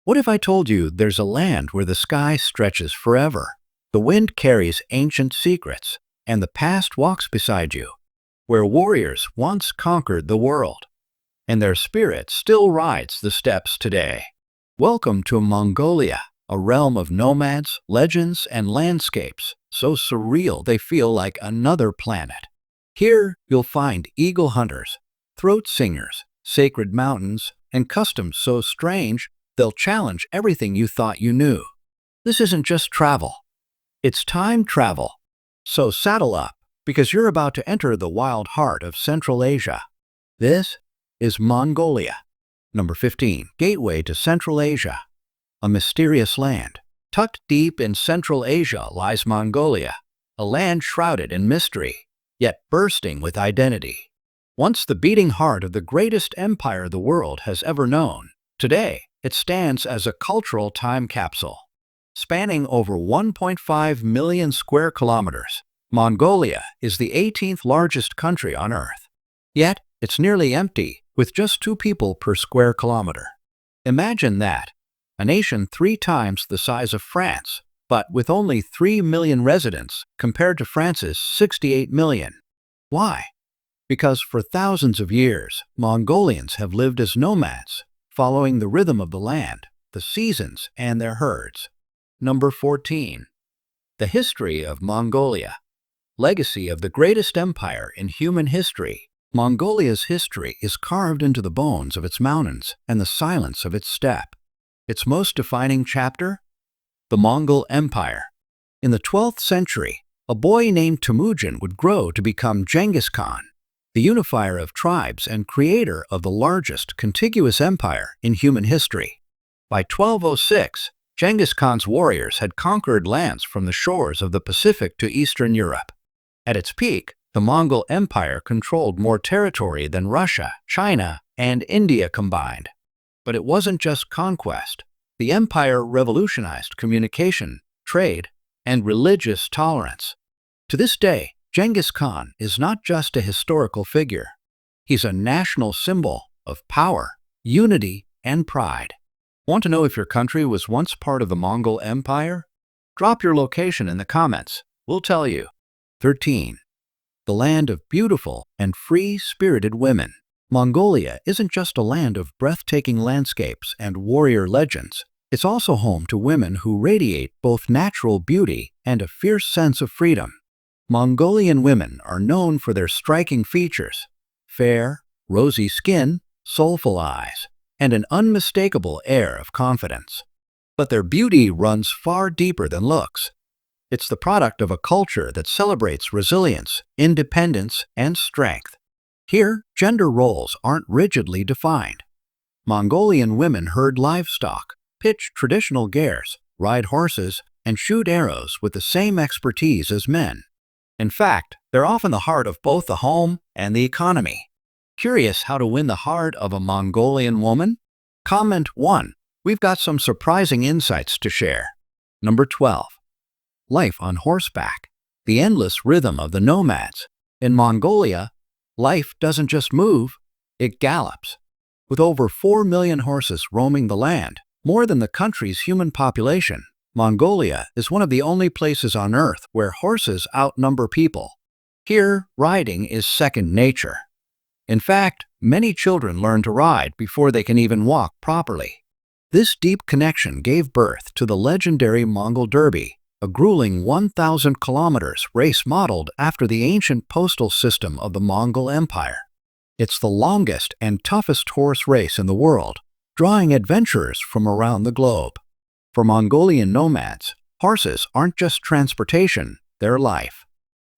What if I told you there's a land where the sky stretches forever, the wind carries ancient secrets, and the past walks beside you, where warriors once conquered the world, and their spirit still rides the steppes today? Welcome to Mongolia, a realm of nomads, legends, and landscapes so surreal they feel like another planet. Here you'll find eagle hunters, throat singers, sacred mountains, and customs so strange they'll challenge everything you thought you knew. This isn't just travel, it's time travel. So saddle up, because you're about to enter the wild heart of Central Asia. This is Mongolia. Number 15. Gateway to Central Asia. A mysterious land. Tucked deep in Central Asia lies Mongolia, a land shrouded in mystery, yet bursting with identity. Once the beating heart of the greatest empire the world has ever known, today it stands as a cultural time capsule. Spanning over 1.5 million square kilometers, Mongolia is the 18th largest country on Earth. Yet, it's nearly empty, with just 2 people per square kilometer. Imagine that, a nation 3 times the size of France, but with only 3 million residents compared to France's 68 million. Why? Because for thousands of years, Mongolians have lived as nomads, following the rhythm of the land, the seasons, and their herds. Number 14. The history of Mongolia. Legacy of the greatest empire in human history. Mongolia's history is carved into the bones of its mountains and the silence of its steppe. Its most defining chapter? The Mongol Empire. In the 12th century, a boy named Temujin would grow to become Genghis Khan, the unifier of tribes and creator of the largest contiguous empire in human history. By 1206, Genghis Khan's warriors had conquered lands from the shores of the Pacific to Eastern Europe. At its peak, the Mongol Empire controlled more territory than Russia, China, and India combined. But it wasn't just conquest. The empire revolutionized communication, trade, and religious tolerance. To this day, Genghis Khan is not just a historical figure. He's a national symbol of power, unity, and pride. Want to know if your country was once part of the Mongol Empire? Drop your location in the comments. We'll tell you. 13. The land of beautiful and free-spirited women. Mongolia isn't just a land of breathtaking landscapes and warrior legends. It's also home to women who radiate both natural beauty and a fierce sense of freedom. Mongolian women are known for their striking features: fair, rosy skin, soulful eyes, and an unmistakable air of confidence. But their beauty runs far deeper than looks. It's the product of a culture that celebrates resilience, independence, and strength. Here, gender roles aren't rigidly defined. Mongolian women herd livestock, pitch traditional gears, ride horses, and shoot arrows with the same expertise as men. In fact, they're often the heart of both the home and the economy. Curious how to win the heart of a Mongolian woman? Comment 1. We've got some surprising insights to share. Number 12. Life on horseback. The endless rhythm of the nomads. In Mongolia, life doesn't just move, it gallops. With over 4 million horses roaming the land, more than the country's human population, Mongolia is one of the only places on Earth where horses outnumber people. Here, riding is second nature. In fact, many children learn to ride before they can even walk properly. This deep connection gave birth to the legendary Mongol Derby, a grueling 1,000 kilometers race modeled after the ancient postal system of the Mongol Empire. It's the longest and toughest horse race in the world, drawing adventurers from around the globe. For Mongolian nomads, horses aren't just transportation, they're life.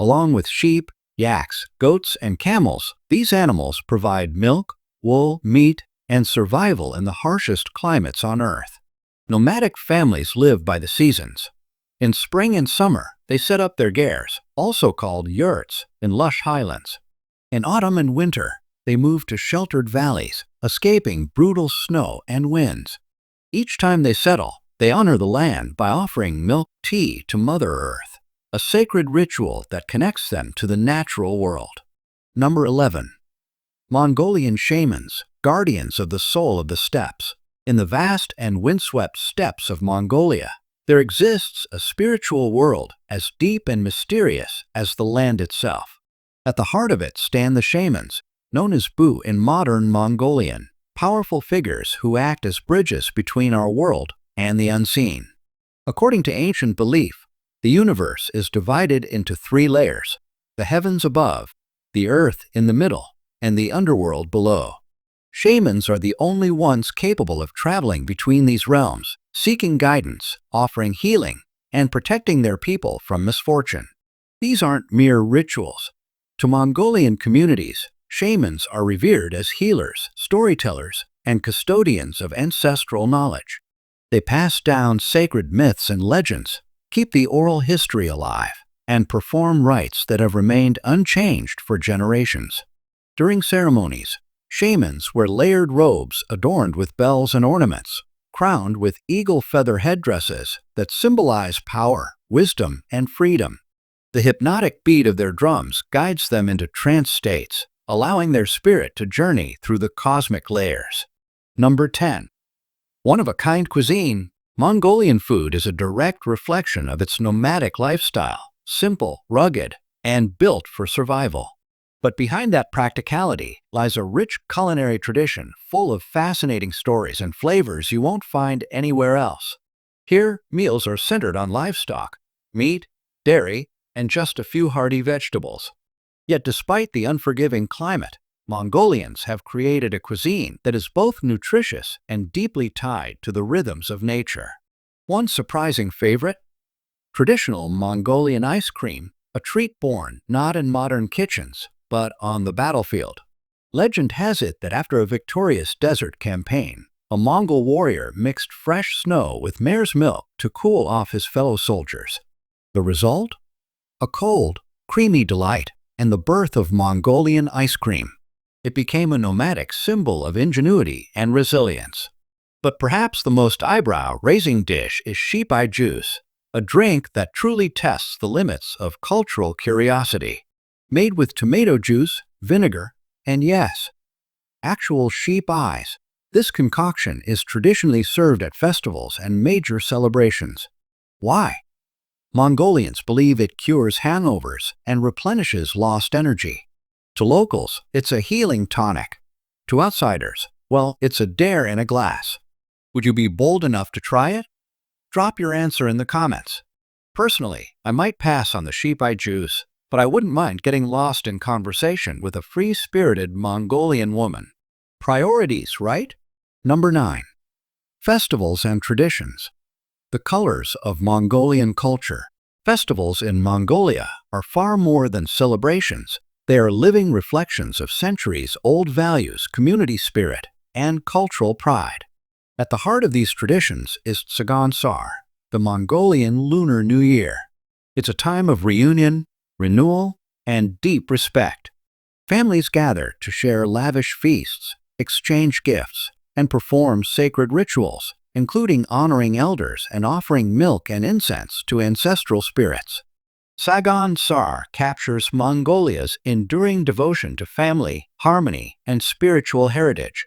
Along with sheep, yaks, goats, and camels, these animals provide milk, wool, meat, and survival in the harshest climates on Earth. Nomadic families live by the seasons. In spring and summer, they set up their gers, also called yurts, in lush highlands. In autumn and winter, they move to sheltered valleys, escaping brutal snow and winds. Each time they settle, they honor the land by offering milk tea to Mother Earth, a sacred ritual that connects them to the natural world. Number 11. Mongolian shamans, guardians of the soul of the steppes. In the vast and windswept steppes of Mongolia, there exists a spiritual world as deep and mysterious as the land itself. At the heart of it stand the shamans, known as Bu in modern Mongolian, powerful figures who act as bridges between our world and the unseen. According to ancient belief, the universe is divided into three layers: the heavens above, the earth in the middle, and the underworld below. Shamans are the only ones capable of traveling between these realms, seeking guidance, offering healing, and protecting their people from misfortune. These aren't mere rituals. To Mongolian communities, shamans are revered as healers, storytellers, and custodians of ancestral knowledge. They pass down sacred myths and legends, keep the oral history alive, and perform rites that have remained unchanged for generations. During ceremonies, shamans wear layered robes adorned with bells and ornaments, crowned with eagle feather headdresses that symbolize power, wisdom, and freedom. The hypnotic beat of their drums guides them into trance states, allowing their spirit to journey through the cosmic layers. Number 10. One-of-a-kind cuisine. Mongolian food is a direct reflection of its nomadic lifestyle, simple, rugged, and built for survival. But behind that practicality lies a rich culinary tradition full of fascinating stories and flavors you won't find anywhere else. Here, meals are centered on livestock, meat, dairy, and just a few hearty vegetables. Yet despite the unforgiving climate, Mongolians have created a cuisine that is both nutritious and deeply tied to the rhythms of nature. One surprising favorite? Traditional Mongolian ice cream, a treat born not in modern kitchens, but on the battlefield. Legend has it that after a victorious desert campaign, a Mongol warrior mixed fresh snow with mare's milk to cool off his fellow soldiers. The result? A cold, creamy delight and the birth of Mongolian ice cream. It became a nomadic symbol of ingenuity and resilience. But perhaps the most eyebrow-raising dish is sheep eye juice, a drink that truly tests the limits of cultural curiosity. Made with tomato juice, vinegar, and yes, actual sheep eyes, this concoction is traditionally served at festivals and major celebrations. Why? Mongolians believe it cures hangovers and replenishes lost energy. To locals, it's a healing tonic. To outsiders, well, it's a dare in a glass. Would you be bold enough to try it? Drop your answer in the comments. Personally, I might pass on the sheep eye juice, but I wouldn't mind getting lost in conversation with a free-spirited Mongolian woman. Priorities, right? Number 9. Festivals and traditions. The colors of Mongolian culture. Festivals in Mongolia are far more than celebrations. They are living reflections of centuries-old values, community spirit, and cultural pride. At the heart of these traditions is Tsagan Sar, the Mongolian Lunar New Year. It's a time of reunion, renewal, and deep respect. Families gather to share lavish feasts, exchange gifts, and perform sacred rituals, including honoring elders and offering milk and incense to ancestral spirits. Tsagan Sar captures Mongolia's enduring devotion to family, harmony, and spiritual heritage.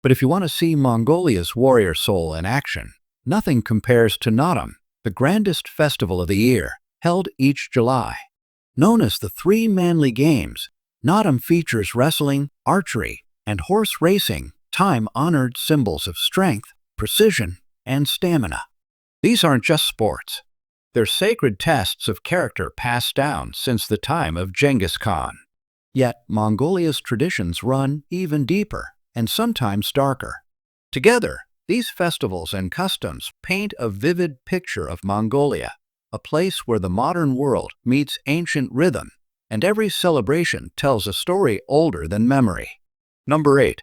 But if you want to see Mongolia's warrior soul in action, nothing compares to Naadam, the grandest festival of the year, held each July. Known as the Three Manly Games, Naadam features wrestling, archery, and horse racing, time-honored symbols of strength, precision, and stamina. These aren't just sports. They're sacred tests of character passed down since the time of Genghis Khan. Yet, Mongolia's traditions run even deeper and sometimes darker. Together, these festivals and customs paint a vivid picture of Mongolia, a place where the modern world meets ancient rhythm, and every celebration tells a story older than memory. Number 8.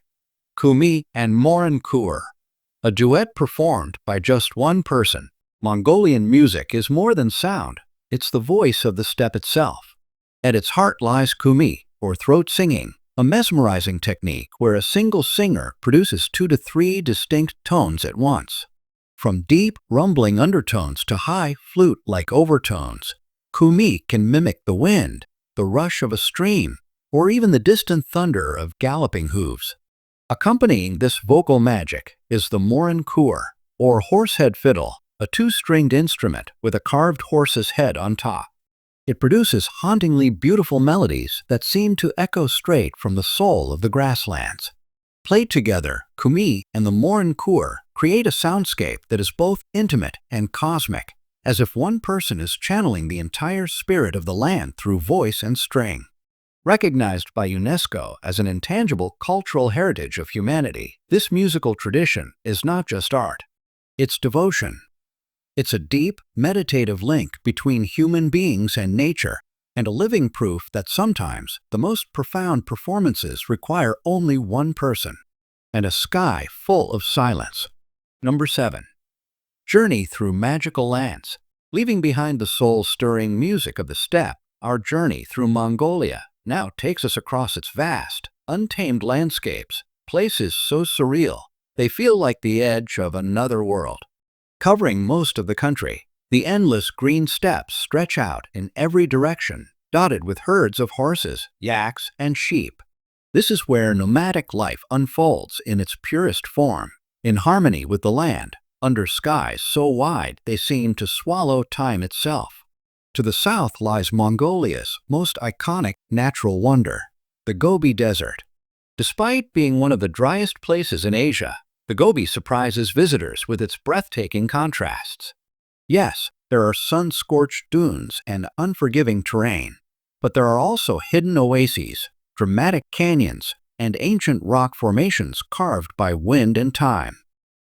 Kumi and Morin Kur. A duet performed by just one person. Mongolian music is more than sound, it's the voice of the steppe itself. At its heart lies kumi, or throat singing, a mesmerizing technique where a single singer produces 2 to 3 distinct tones at once. From deep, rumbling undertones to high, flute-like overtones, kumi can mimic the wind, the rush of a stream, or even the distant thunder of galloping hooves. Accompanying this vocal magic is the morin kur, or horsehead fiddle, a two-stringed instrument with a carved horse's head on top. It produces hauntingly beautiful melodies that seem to echo straight from the soul of the grasslands. Played together, kumi and the morin kur create a soundscape that is both intimate and cosmic, as if one person is channeling the entire spirit of the land through voice and string. Recognized by UNESCO as an intangible cultural heritage of humanity, this musical tradition is not just art. It's devotion. It's a deep, meditative link between human beings and nature, and a living proof that sometimes the most profound performances require only one person, and a sky full of silence. Number 7. Journey through magical lands. Leaving behind the soul-stirring music of the steppe, our journey through Mongolia now takes us across its vast, untamed landscapes, places so surreal they feel like the edge of another world. Covering most of the country, the endless green steppes stretch out in every direction, dotted with herds of horses, yaks, and sheep. This is where nomadic life unfolds in its purest form, in harmony with the land, under skies so wide they seem to swallow time itself. To the south lies Mongolia's most iconic natural wonder, the Gobi Desert. Despite being one of the driest places in Asia, the Gobi surprises visitors with its breathtaking contrasts. Yes, there are sun-scorched dunes and unforgiving terrain, but there are also hidden oases, dramatic canyons, and ancient rock formations carved by wind and time.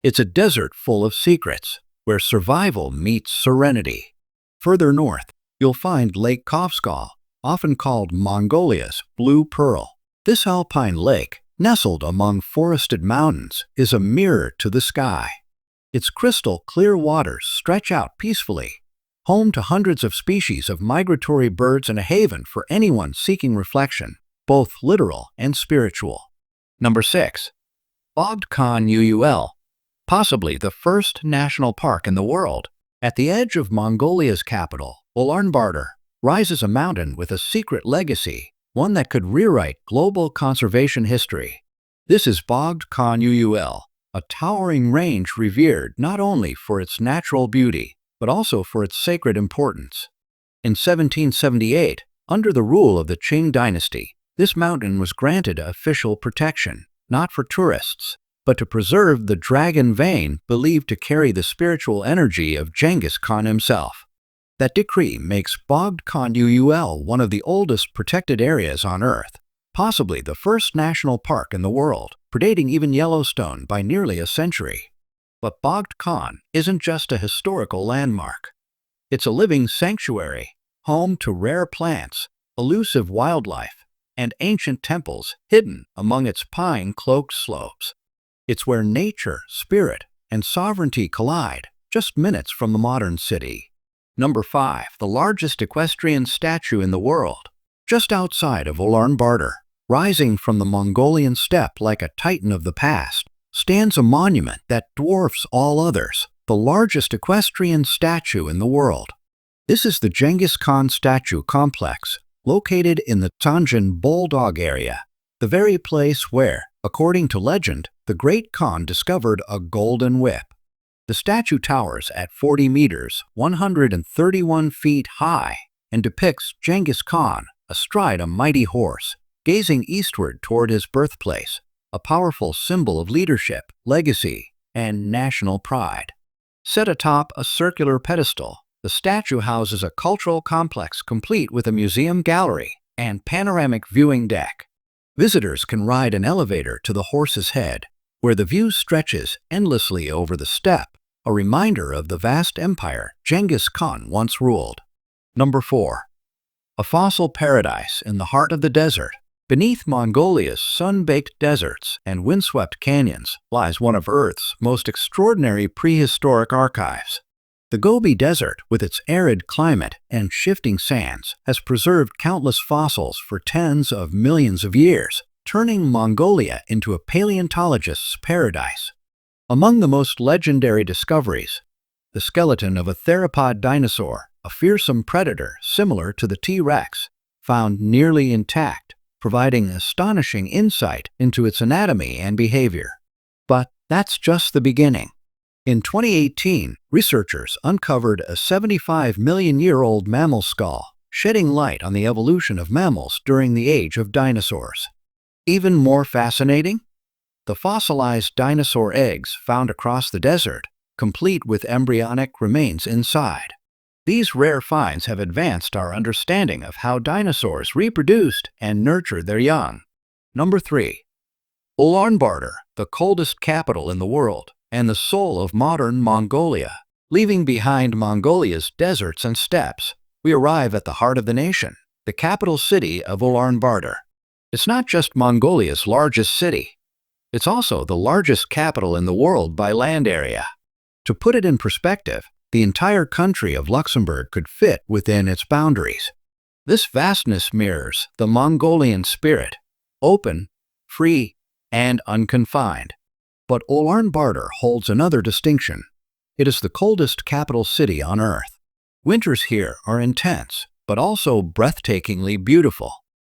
It's a desert full of secrets, where survival meets serenity. Further north, you'll find Lake Kovskal, often called Mongolia's Blue Pearl. This alpine lake, nestled among forested mountains, is a mirror to the sky. Its crystal-clear waters stretch out peacefully, home to hundreds of species of migratory birds and a haven for anyone seeking reflection, both literal and spiritual. Number 6. Bogd Khan Uul, possibly the first national park in the world. At the edge of Mongolia's capital, Ulaanbaatar, rises a mountain with a secret legacy, one that could rewrite global conservation history. This is Bogd Khan Uul, a towering range revered not only for its natural beauty, but also for its sacred importance. In 1778, under the rule of the Qing dynasty, this mountain was granted official protection, not for tourists, but to preserve the dragon vein believed to carry the spiritual energy of Genghis Khan himself. That decree makes Bogd Khan Uul one of the oldest protected areas on Earth, possibly the first national park in the world, predating even Yellowstone by nearly a century. But Bogd Khan isn't just a historical landmark. It's a living sanctuary, home to rare plants, elusive wildlife, and ancient temples hidden among its pine-cloaked slopes. It's where nature, spirit, and sovereignty collide, just minutes from the modern city. Number 5. The largest equestrian statue in the world. Just outside of Ulaanbaatar, rising from the Mongolian steppe like a titan of the past, stands a monument that dwarfs all others, the largest equestrian statue in the world. This is the Genghis Khan statue complex, located in the Tanjin Bulldog area, the very place where, according to legend, the great Khan discovered a golden whip. The statue towers at 40 meters, 131 feet high, and depicts Genghis Khan astride a mighty horse, gazing eastward toward his birthplace, a powerful symbol of leadership, legacy, and national pride. Set atop a circular pedestal, the statue houses a cultural complex complete with a museum gallery and panoramic viewing deck. Visitors can ride an elevator to the horse's head, where the view stretches endlessly over the steppe, a reminder of the vast empire Genghis Khan once ruled. Number 4. A fossil paradise in the heart of the desert. Beneath Mongolia's sun-baked deserts and windswept canyons lies one of Earth's most extraordinary prehistoric archives. The Gobi Desert, with its arid climate and shifting sands, has preserved countless fossils for tens of millions of years, turning Mongolia into a paleontologist's paradise. Among the most legendary discoveries, the skeleton of a theropod dinosaur, a fearsome predator similar to the T-Rex, found nearly intact, providing astonishing insight into its anatomy and behavior. But that's just the beginning. In 2018, researchers uncovered a 75-million-year-old mammal skull, shedding light on the evolution of mammals during the age of dinosaurs. Even more fascinating? The fossilized dinosaur eggs found across the desert, complete with embryonic remains inside. These rare finds have advanced our understanding of how dinosaurs reproduced and nurtured their young. Number 3. Ulaanbaatar, the coldest capital in the world, and the soul of modern Mongolia. Leaving behind Mongolia's deserts and steppes, we arrive at the heart of the nation, the capital city of Ulaanbaatar. It's not just Mongolia's largest city. It's also the largest capital in the world by land area. To put it in perspective, the entire country of Luxembourg could fit within its boundaries. This vastness mirrors the Mongolian spirit, open, free, and unconfined. But Ulaanbaatar holds another distinction. It is the coldest capital city on Earth. Winters here are intense, but also breathtakingly beautiful.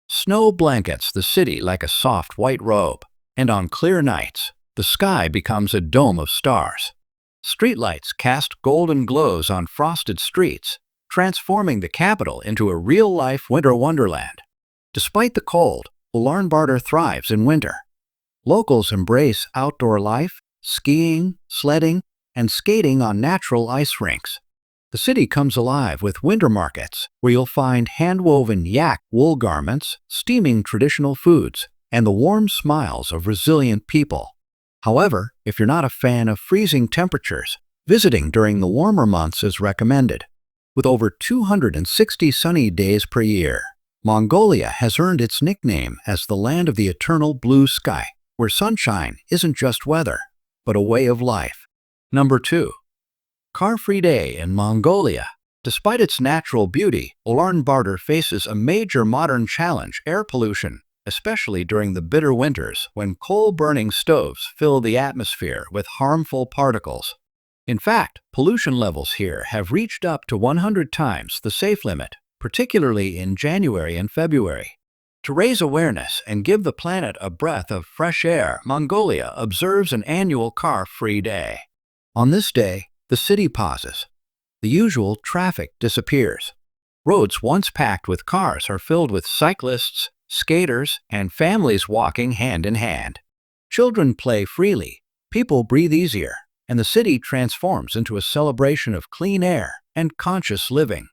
Snow blankets the city like a soft white robe, and on clear nights, the sky becomes a dome of stars. Streetlights cast golden glows on frosted streets, transforming the capital into a real-life winter wonderland. Despite the cold, Ulaanbaatar thrives in winter. Locals embrace outdoor life, skiing, sledding, and skating on natural ice rinks. The city comes alive with winter markets, where you'll find hand-woven yak wool garments, steaming traditional foods, and the warm smiles of resilient people. However, if you're not a fan of freezing temperatures, visiting during the warmer months is recommended. With over 260 sunny days per year, Mongolia has earned its nickname as the land of the eternal blue sky, where sunshine isn't just weather, but a way of life. Number 2. Car-free day in Mongolia. Despite its natural beauty, Ulaanbaatar faces a major modern challenge: air pollution, especially during the bitter winters when coal-burning stoves fill the atmosphere with harmful particles. In fact, pollution levels here have reached up to 100 times the safe limit, particularly in January and February. To raise awareness and give the planet a breath of fresh air, Mongolia observes an annual car-free day. On this day, the city pauses. The usual traffic disappears. Roads once packed with cars are filled with cyclists, skaters, and families walking hand in hand. Children play freely, people breathe easier, and the city transforms into a celebration of clean air and conscious living.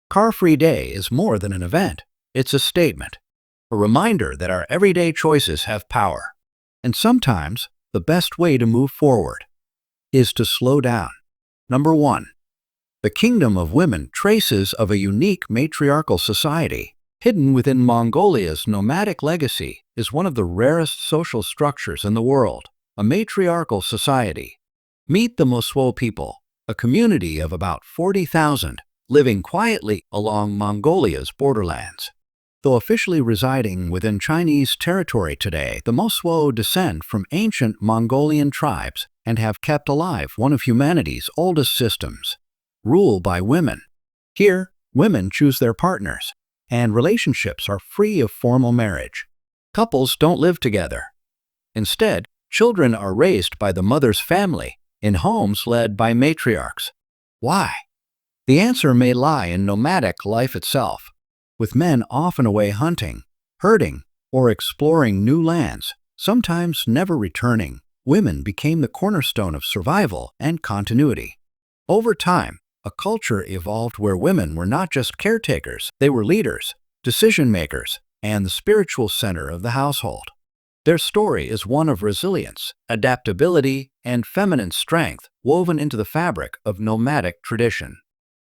Car-free day is more than an event. It's a statement, a reminder that our everyday choices have power. And sometimes, the best way to move forward is to slow down. Number 1. The Kingdom of Women. Traces of a unique matriarchal society. Hidden within Mongolia's nomadic legacy is one of the rarest social structures in the world, a matriarchal society. Meet the Mosuo people, a community of about 40,000, living quietly along Mongolia's borderlands. Though officially residing within Chinese territory today, the Mosuo descend from ancient Mongolian tribes and have kept alive one of humanity's oldest systems: rule by women. Here, women choose their partners, and relationships are free of formal marriage. Couples don't live together. Instead, children are raised by the mother's family in homes led by matriarchs. Why? The answer may lie in nomadic life itself. With men often away hunting, herding, or exploring new lands, sometimes never returning, women became the cornerstone of survival and continuity. Over time, a culture evolved where women were not just caretakers, they were leaders, decision-makers, and the spiritual center of the household. Their story is one of resilience, adaptability, and feminine strength woven into the fabric of nomadic tradition.